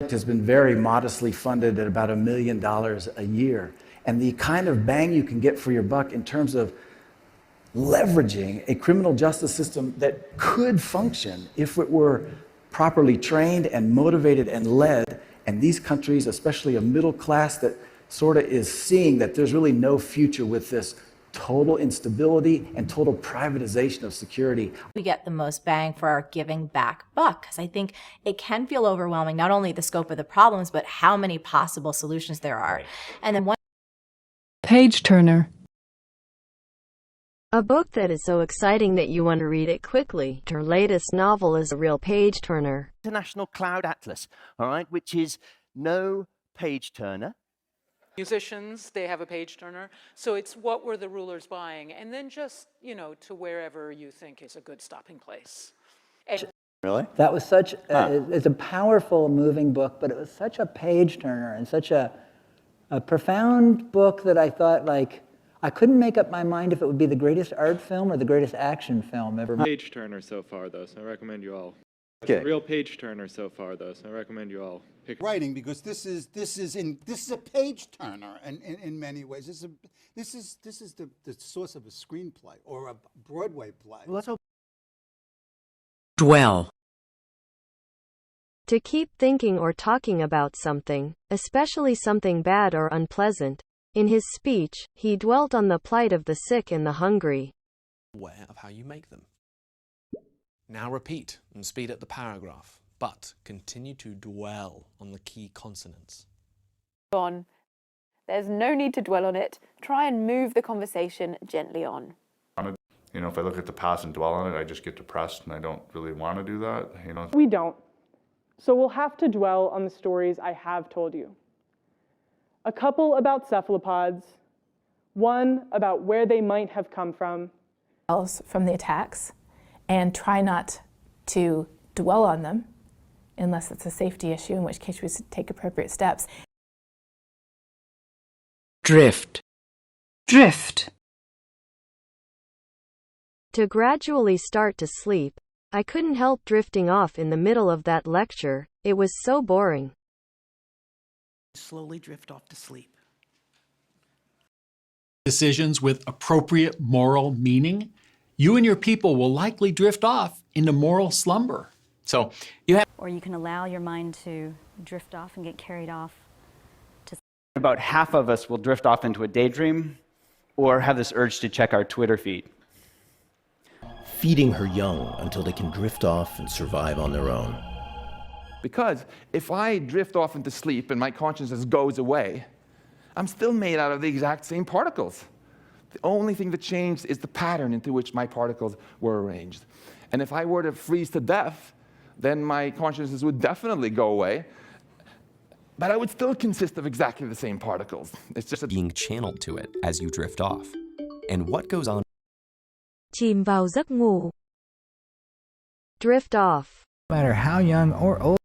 Has been very modestly funded at about $1 million a year. And the kind of bang you can get for your buck in terms of leveraging a criminal justice system that could function if it were properly trained and motivated and led. And these countries, especially a middle class that sort of is seeing that there's really no future with this total instability and total privatization of security. We get the most bang for our giving back buck, because I think it can feel overwhelming, not only the scope of the problems, but how many possible solutions there are. And then one Page turner. A book that is so exciting that you want to read it quickly. Her latest novel is a real page turner. International Cloud Atlas, all right, which is no page turner. Musicians, they have a page turner. So it's what were the rulers buying? And then just, to wherever you think is a good stopping place. And Really? That was such, it's a powerful, moving book, but it was such a page turner and such a profound book that I thought, I couldn't make up my mind if it would be the greatest art film or the greatest action film ever made. Page turner so far, though, so I recommend you all. Okay. Real page turner so far, though, so I recommend you all pick. Writing, because this is a page turner, and in many ways, this is the source of a screenplay or a Broadway play. Well, let's hope. Dwell. To keep thinking or talking about something, especially something bad or unpleasant. In his speech, he dwelt on the plight of the sick and the hungry. Aware of how you make them. Now repeat and speed up the paragraph, but continue to dwell on the key consonants. On. There's no need to dwell on it. Try and move the conversation gently on. If I look at the past and dwell on it, I just get depressed, and I don't really want to do that. We don't. So we'll have to dwell on the stories I have told you. A couple about cephalopods, one about where they might have come from. From the attacks, and try not to dwell on them unless it's a safety issue, in which case we should take appropriate steps. Drift. Drift. To gradually start to sleep, I couldn't help drifting off in the middle of that lecture. It was so boring. Slowly drift off to sleep. Decisions with appropriate moral meaning, you and your people will likely drift off into moral slumber. So you have. Or you can allow your mind to drift off and get carried off. About half of us will drift off into a daydream or have this urge to check our Twitter feed. Feeding her young until they can drift off and survive on their own. Because if I drift off into sleep and my consciousness goes away, I'm still made out of the exact same particles. The only thing that changed is the pattern into which my particles were arranged. And if I were to freeze to death, then my consciousness would definitely go away, but I would still consist of exactly the same particles. It's just being channeled to it as you drift off. And what goes on? Chìm vào giấc ngủ. Drift off. No matter how young or old.